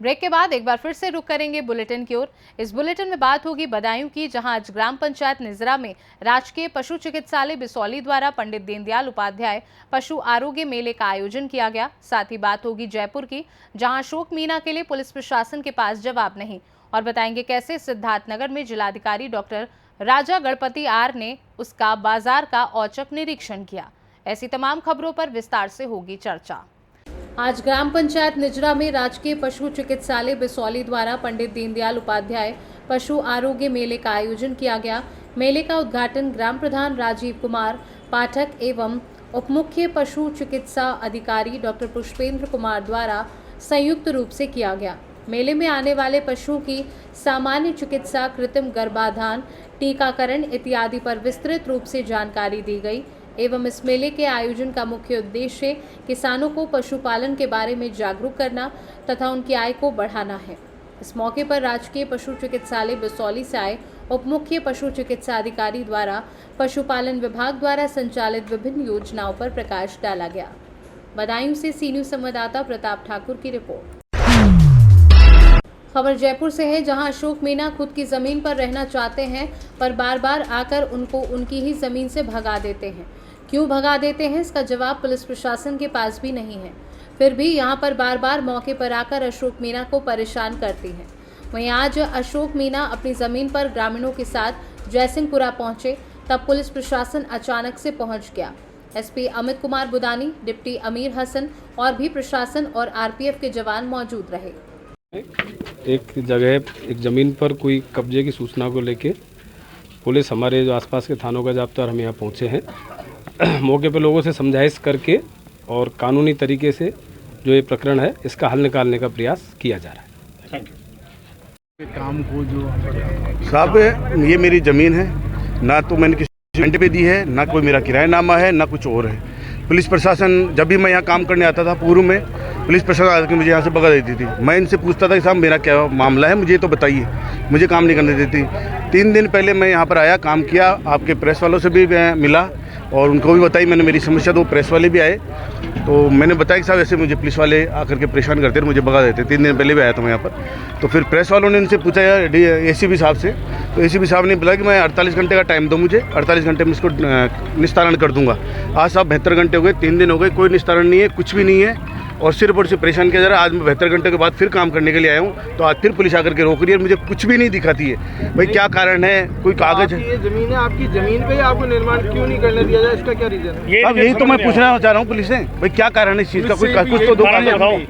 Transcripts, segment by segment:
Break के बाद एक बार फिर से रुक करेंगे बुलेटिन की ओर। इस बुलेटिन में बात होगी बदायूं की, जहां आज ग्राम पंचायत निजरा में राजकीय पशु चिकित्सालय बिसौली द्वारा पंडित दीनदयाल उपाध्याय पशु आरोग्य मेले का आयोजन किया गया। साथ ही बात होगी जयपुर की, जहां अशोक मीना के लिए पुलिस प्रशासन के पास जवाब नहीं, और बताएंगे कैसे सिद्धार्थनगर में जिलाधिकारी डॉक्टर राजा गणपति आर ने उसका बाजार का औचक निरीक्षण किया। ऐसी तमाम खबरों पर विस्तार से होगी चर्चा। आज ग्राम पंचायत निजरा में राजकीय पशु चिकित्सालय बिसौली द्वारा पंडित दीनदयाल उपाध्याय पशु आरोग्य मेले का आयोजन किया गया। मेले का उद्घाटन ग्राम प्रधान राजीव कुमार पाठक एवं उप मुख्य पशु चिकित्सा अधिकारी डॉक्टर पुष्पेंद्र कुमार द्वारा संयुक्त रूप से किया गया। मेले में आने वाले पशुओं की सामान्य चिकित्सा, कृत्रिम गर्भाधान, टीकाकरण इत्यादि पर विस्तृत रूप से जानकारी दी गई एवं इस मेले के आयोजन का मुख्य उद्देश्य किसानों को पशुपालन के बारे में जागरूक करना तथा उनकी आय को बढ़ाना है। इस मौके पर राजकीय पशु चिकित्सालय बिसौली से आए उप मुख्य पशु चिकित्सा अधिकारी द्वारा पशुपालन विभाग द्वारा संचालित विभिन्न योजनाओं पर प्रकाश डाला गया। बदायूं से सी न्यूज़ संवाददाता प्रताप ठाकुर की रिपोर्ट। खबर जयपुर से है, जहां अशोक मीना खुद की जमीन पर रहना चाहते हैं, पर बार बार आकर उनको उनकी ही जमीन से भगा देते हैं। क्यों भगा देते हैं, इसका जवाब पुलिस प्रशासन के पास भी नहीं है। फिर भी यहां पर बार बार मौके पर आकर अशोक मीना को परेशान करती हैं। वहीं आज अशोक मीना अपनी जमीन पर ग्रामीणों के साथ जयसिंहपुरा पहुंचे, तब पुलिस प्रशासन अचानक से पहुंच गया। एसपी अमित कुमार बुदानी, डिप्टी अमीर हसन और भी प्रशासन और आरपीएफ के जवान मौजूद रहे। एक जगह एक ज़मीन पर कोई कब्जे की सूचना को लेके पुलिस हमारे जो आसपास के थानों का जाब्ता और हम यहाँ पहुँचे हैं। मौके पर लोगों से समझाइश करके और कानूनी तरीके से जो ये प्रकरण है इसका हल निकालने का प्रयास किया जा रहा है। काम को जो साहब, ये मेरी ज़मीन है, ना तो मैंने किसी रेंट पे दी है, ना कोई मेरा किरायानामा है, ना कुछ और है। पुलिस प्रशासन, जब भी मैं यहाँ काम करने आता था पूर्व में, पुलिस प्रशासन आकर मुझे यहाँ से भगा देती थी। मैं इनसे पूछता था कि साहब मेरा क्या मामला है, मुझे तो बताइए, मुझे काम नहीं करने देती। 3 दिन पहले मैं यहाँ पर आया, काम किया, आपके प्रेस वालों से भी मिला और उनको भी बताई मैंने मेरी समस्या। तो प्रेस वाले भी आए, तो मैंने बताया कि साहब ऐसे मुझे पुलिस वाले आकर के परेशान करते हैं, मुझे भगा देते। 3 दिन पहले भी आया था मैं यहाँ पर। तो फिर प्रेस वालों ने इनसे पूछा एसीपी साहब से, तो एसीपी साहब ने बोला कि मैं 48 घंटे का टाइम दो मुझे, 48 घंटे में इसको निस्तारण कर दूंगा। आज साहब 72 घंटे हो गए, 3 दिन हो गए, कोई निस्तारण नहीं है, कुछ भी नहीं है और सिर्फ और सिर्फ परेशान किया जा रहा है। आज मैं 72 घंटे के बाद फिर काम करने के लिए आया हूँ, तो आज फिर पुलिस आकर के रोक रही है, मुझे कुछ भी नहीं दिखाती है। भाई क्या कारण है, कोई कागज है? ये जमीन है, आपकी जमीन पे आपको निर्माण क्यों नहीं करने दिया जाए, इसका क्या रीजन है? अब यही तो मैं पूछना चाह रहा हूँ पुलिस से, भाई क्या कारण है इस चीज़ का, कुछ तो दो कारण।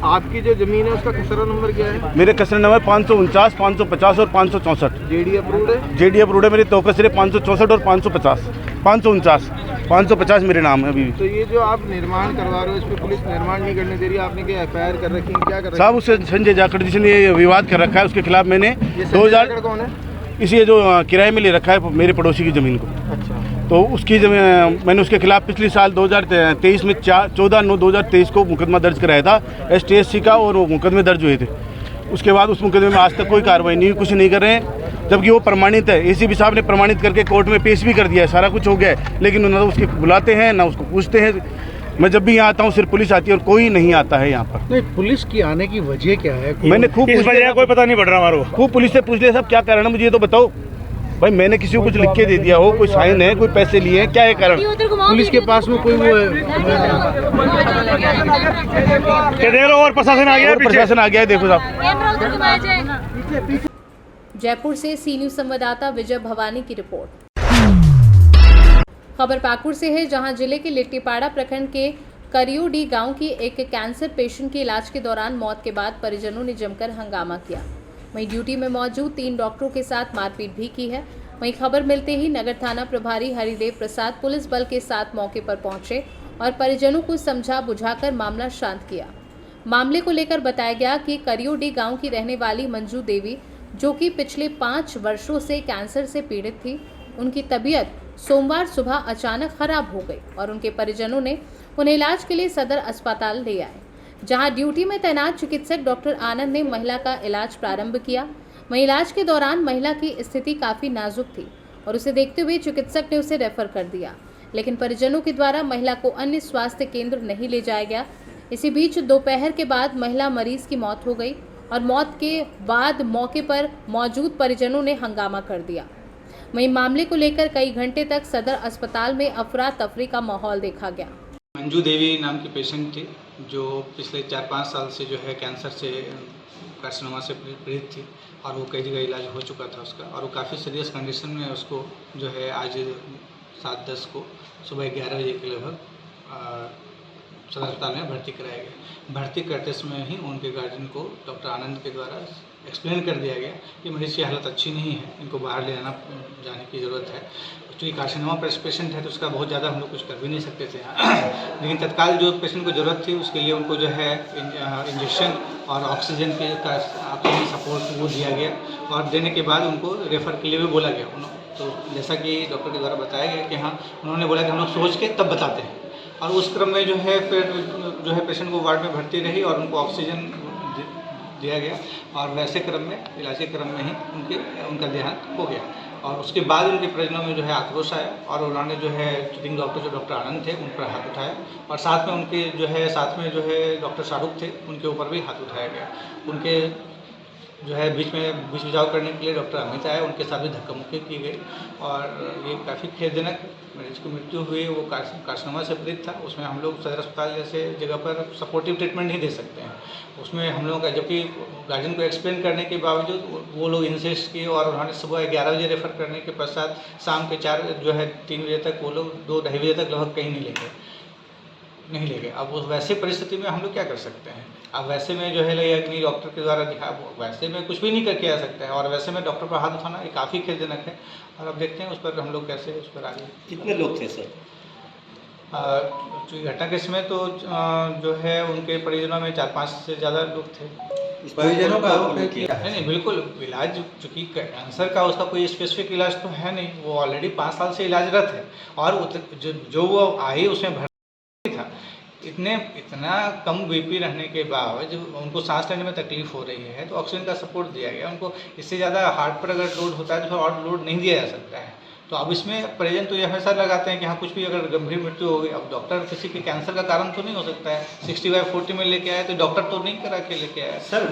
आपकी जो जमीन है उसका खसरा नंबर क्या है? मेरे खसरा नंबर 549, 550 और 564। जेडी अप्रूव्ड है? जेडी अप्रूव्ड है, मेरे तो सिर्फ 564 और 550, 549, 550 मेरे नाम है अभी। तो ये जो आप निर्माण करवा रहे हो, इस पे पुलिस निर्माण नहीं करने दे रही, आपने क्या एफआईआर कर रखी है, क्या कर रखी है? साहब उससे संजय जाखड़ जी ने ये विवाद कर रखा है, उसके खिलाफ मैंने 2000 कौन है? इसी जो किराए में ले रखा है मेरे पड़ोसी की ज़मीन को। अच्छा, तो उसकी मैंने उसके खिलाफ पिछले साल 2023 में 14/9/2023 को मुकदमा दर्ज कराया था STSC का, और वो मुकदमे दर्ज हुए थे। उसके बाद उस मुकदमे में आज तक कोई कार्रवाई नहीं हुई, कुछ नहीं कर रहे हैं, जबकि वो प्रमाणित है। एसीपी साहब ने प्रमाणित करके कोर्ट में पेश भी कर दिया है, सारा कुछ हो गया है, लेकिन ना तो उसके बुलाते हैं ना उसको पूछते हैं। मैं जब भी यहाँ आता हूँ सिर्फ पुलिस आती है और कोई नहीं आता है यहाँ पर। नहीं, पुलिस की आने की वजह क्या है? मैंने खूब कोई पता नहीं पड़ रहा हमारे को। खूब पुलिस से पूछ लिया, साहब क्या कारण है, मुझे ये तो बताओ। भाई मैंने किसी को कुछ लिख के दे दिया हो, कोई साइन है, कोई पैसे लिए हैं, क्या है कारण? पुलिस के पास में कोई वो और प्रशासन आ गया, और प्रशासन आ गया है, देखो साहब। जयपुर से सी न्यूज़ संवाददाता विजय भवानी की रिपोर्ट। खबर पाकुड़ से है, जहां जिले के लिट्टीपाड़ा प्रखंड के करियोडी गांव की एक कैंसर पेशेंट की इलाज के दौरान मौत के बाद परिजनों ने जमकर हंगामा किया। वहीं ड्यूटी में मौजूद 3 डॉक्टरों के साथ मारपीट भी की है। वहीं खबर मिलते ही नगर थाना प्रभारी हरिदेव प्रसाद पुलिस बल के साथ मौके पर पहुंचे और परिजनों को समझा बुझाकर मामला शांत किया। मामले को लेकर बताया गया कि करियोडी गांव की रहने वाली मंजू देवी, जो कि पिछले 5 वर्षों से कैंसर से पीड़ित थी, उनकी तबीयत सोमवार सुबह अचानक खराब हो गई और उनके परिजनों ने उन्हें इलाज के लिए सदर अस्पताल ले आए, जहां ड्यूटी में तैनात चिकित्सक डॉक्टर आनंद ने महिला का इलाज प्रारंभ किया। वहीं इलाज के दौरान महिला की स्थिति काफी नाजुक थी और उसे देखते हुए चिकित्सक ने उसे रेफर कर दिया, लेकिन परिजनों के द्वारा महिला को अन्य स्वास्थ्य केंद्र नहीं ले जाया गया। इसी बीच दोपहर के बाद महिला मरीज की मौत हो गई और मौत के बाद मौके पर मौजूद परिजनों ने हंगामा कर दिया। वहीं मामले को लेकर कई घंटे तक सदर अस्पताल में अफरा तफरी का माहौल देखा गया। मंजू देवी नाम की पेशेंट थी जो पिछले 4-5 साल से जो है कैंसर से कार्सिनोमा से पीड़ित थी और वो कई जगह इलाज हो चुका था उसका, और वो काफ़ी सीरियस कंडीशन में उसको जो है आज 7-10 को सुबह 11 बजे के लगभग सदर अस्पताल में भर्ती कराया गया। भर्ती करते समय ही उनके गार्जियन को डॉक्टर आनंद के द्वारा एक्सप्लेन कर दिया गया कि मरीज की हालत अच्छी नहीं है, इनको बाहर ले जाने की ज़रूरत है। क्योंकि कार्सिनोमा पेशेंट है तो उसका बहुत ज़्यादा हम लोग कुछ कर भी नहीं सकते थे लेकिन तत्काल जो पेशेंट को ज़रूरत थी उसके लिए उनको जो है इंजेक्शन और ऑक्सीजन सपोर्ट वो दिया गया और देने के बाद उनको रेफ़र के लिए भी बोला गया। तो जैसा कि डॉक्टर के द्वारा बताया गया कि हाँ, उन्होंने बोला कि हम लोग सोच के तब बताते हैं, और उस क्रम में जो है फिर जो है पेशेंट को वार्ड में भर्ती रही और उनको ऑक्सीजन दिया गया और वैसे क्रम में इलाज के क्रम में ही उनका देहांत हो गया। और उसके बाद उनके परिजनों में जो है आक्रोश आया और उन्होंने जो है ट्रीटिंग डॉक्टर जो डॉक्टर आनंद थे उन पर हाथ उठाया और साथ में उनके साथ में जो है डॉक्टर शाहरुख थे उनके ऊपर भी हाथ उठाया गया। उनके जो है बीच बचाव करने के लिए डॉक्टर अमित आए, उनके साथ भी धक्का मुक्की की गई और ये काफ़ी खेदजनक मरीज की मृत्यु हुई। वो कार्सिनोमा से पीड़ित था। उसमें हम लोग सदर अस्पताल जैसे जगह पर सपोर्टिव ट्रीटमेंट नहीं दे सकते हैं। उसमें हम लोगों का जबकि गार्जियन को एक्सप्लेन करने के बावजूद वो लोग इंसिस्ट किए और उन्होंने सुबह 11 बजे रेफ़र करने के पश्चात शाम के 3 बजे तक वो लोग 2-2:30 बजे तक लगभग कहीं नहीं ले गए। अब उस वैसे परिस्थिति में हम लोग क्या कर सकते हैं? अब वैसे में जो है लगेगा कि नहीं डॉक्टर के द्वारा दिखा, वैसे में कुछ भी नहीं करके आ सकता है और वैसे में डॉक्टर पर हाथ उठाना ये काफ़ी खेदजनक है। और अब देखते हैं उस पर हम लोग कैसे उस पर आगे। कितने लोग थे सर? घटना के समय तो जो है उनके परिजनों में 4-5 से ज़्यादा लोग थे। परिजनों का आरोप है कि नहीं, बिल्कुल इलाज, चूँकि कैंसर का उसका कोई स्पेसिफिक इलाज तो है नहीं, वो ऑलरेडी 5 साल से इलाजरत है और जो वो आई उसमें भर्ती था। इतना कम बीपी रहने के बावजूद उनको सांस लेने में तकलीफ हो रही है तो ऑक्सीजन का सपोर्ट दिया गया उनको। इससे ज़्यादा हार्ट पर अगर लोड होता है तो और लोड नहीं दिया जा सकता है। तो अब इसमें परिजन तो ये हमेशा लगाते हैं कि हाँ कुछ भी अगर गंभीर मृत्यु हो गई, अब डॉक्टर किसी के कैंसर का कारण तो नहीं हो सकता है। 60/40 में लेके आए तो डॉक्टर तो नहीं करा के लेके आया सर।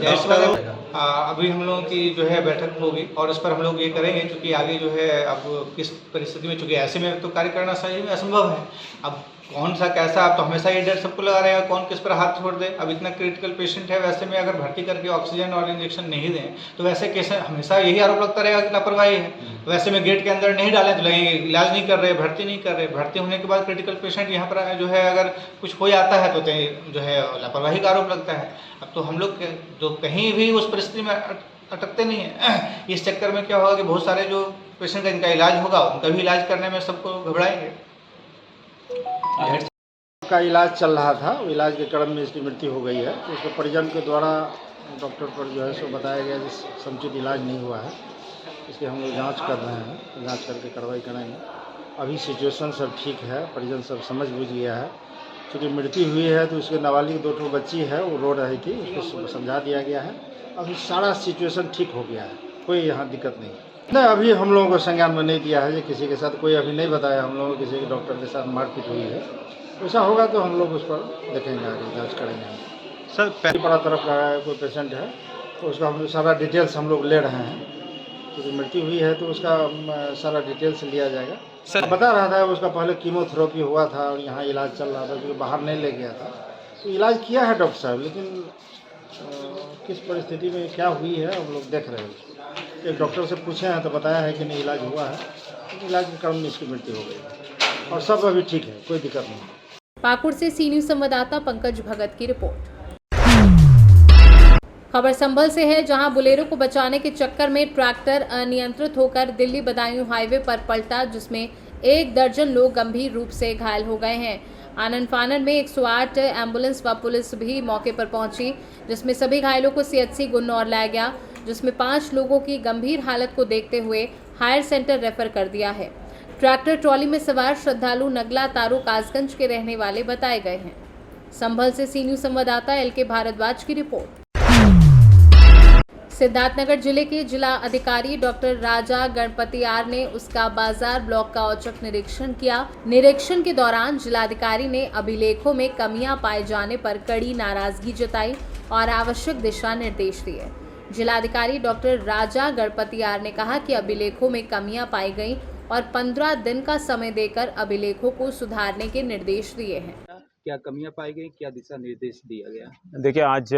अभी हम लोगों की जो है बैठक होगी और इस पर हम लोग ये करेंगे क्योंकि आगे जो है अब किस परिस्थिति में, चूँकि ऐसे में तो कार्य करना सही में असंभव है। अब कौन सा कैसा, अब तो हमेशा ये डर सबको लगा रहेगा कौन किस पर हाथ छोड़ दे। अब इतना क्रिटिकल पेशेंट है, वैसे में अगर भर्ती करके ऑक्सीजन और इंजेक्शन नहीं दें तो वैसे कैसे, हमेशा यही आरोप लगता रहेगा कि लापरवाही है। वैसे में गेट के अंदर नहीं डालें तो लगेंगे इलाज नहीं कर रहे, भर्ती नहीं कर रहे। भर्ती होने के बाद क्रिटिकल पेशेंट यहाँ पर जो है अगर कुछ हो जाता है तो जो है लापरवाही का आरोप लगता है। अब तो हम लोग जो कहीं भी उस परिस्थिति में अटकते नहीं हैं। इस चक्कर में क्या होगा कि बहुत सारे जो पेशेंट का इनका इलाज होगा उनका भी इलाज करने में सबको घबराएंगे। का इलाज चल रहा था, इलाज के क्रम में इसकी मृत्यु हो गई है। तो उसके परिजन के द्वारा डॉक्टर पर जो है सो बताया गया कि समुचित इलाज नहीं हुआ है, इसकी हम लोग जांच कर रहे हैं, जांच करके कार्रवाई करेंगे। अभी सिचुएशन सब ठीक है, परिजन सब समझ बुझ गया है। क्योंकि मृत्यु हुई है तो उसके नाबालिग 2 बच्ची है, वो रो रही थी, उसको समझा दिया गया है। अभी सारा सिचुएशन ठीक हो गया है, कोई यहाँ दिक्कत नहीं। अभी हम लोगों को संज्ञान में नहीं दिया है, किसी के साथ कोई अभी नहीं बताया हम लोगों को किसी के डॉक्टर के साथ मारपीट हुई है। ऐसा होगा तो हम लोग उस पर देखेंगे, आगे जांच करेंगे। सर बड़ा तरफ का कोई पेशेंट है तो उसका हम सारा डिटेल्स हम लोग ले रहे हैं, क्योंकि मृत्यु हुई है तो उसका सारा डिटेल्स लिया जाएगा। सर बता रहा था उसका पहले कीमोथेरेपी हुआ था और यहाँ इलाज चल रहा था, क्योंकि बाहर नहीं ले गया था। तो इलाज किया है डॉक्टर साहब, लेकिन किस परिस्थिति में क्या हुई है हम लोग देख रहे हैं। एक डॉक्टर से पूछे हैं तो बताया है कि नहीं इलाज हुआ है, तो इलाज के क्रम में इसकी मृत्यु हो गई और सब अभी ठीक है, कोई दिक्कत नहीं। पाकुड़ से सी न्यूज संवाददाता पंकज भगत की रिपोर्ट। खबर संभल से है, जहां बुलेरो को बचाने के चक्कर में ट्रैक्टर अनियंत्रित होकर दिल्ली बदायूं हाईवे पर पलटा, जिसमें 1 दर्जन लोग गंभीर रूप से घायल हो गए हैं। आनन फानन में 108 एम्बुलेंस व पुलिस भी मौके पर पहुंची, जिसमें सभी घायलों को CHC गुन्नौर लाया गया, जिसमें 5 लोगों की गंभीर हालत को देखते हुए हायर सेंटर रेफर कर दिया है। ट्रैक्टर ट्रॉली में सवार श्रद्धालु नगला तारू कासगंज के रहने वाले बताए गए हैं। संभल से सी न्यूज संवाददाता LK भारद्वाज की रिपोर्ट। सिद्धार्थनगर जिले के जिला अधिकारी डॉक्टर राजा गणपति आर ने उसका बाजार ब्लॉक का औचक निरीक्षण किया। निरीक्षण के दौरान जिलाधिकारी ने अभिलेखों में कमियां पाए जाने पर कड़ी नाराजगी जताई और आवश्यक दिशा निर्देश दिए। जिलाधिकारी डॉक्टर राजा गणपति आर ने कहा कि अभिलेखों में कमियां पाई गई और 15 दिन का समय देकर अभिलेखों को सुधारने के निर्देश दिए हैं। क्या कमियां पाई गई, क्या दिशा निर्देश दिया गया? देखिए, आज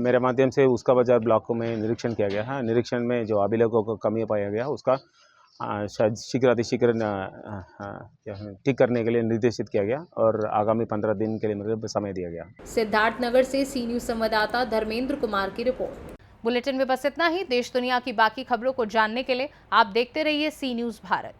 मेरे माध्यम से उसका बाजार ब्लॉक में निरीक्षण किया गया है। निरीक्षण में जो अभिलेखों को कमियां पाया गया उसका शायद शीघ्र ठीक करने के लिए निर्देशित किया गया और आगामी 15 दिन के लिए मतलब समय दिया गया। सिद्धार्थनगर से सी न्यूज संवाददाता धर्मेंद्र कुमार की रिपोर्ट। बुलेटिन में बस इतना ही। देश दुनिया की बाकी खबरों को जानने के लिए आप देखते रहिए सी न्यूज भारत।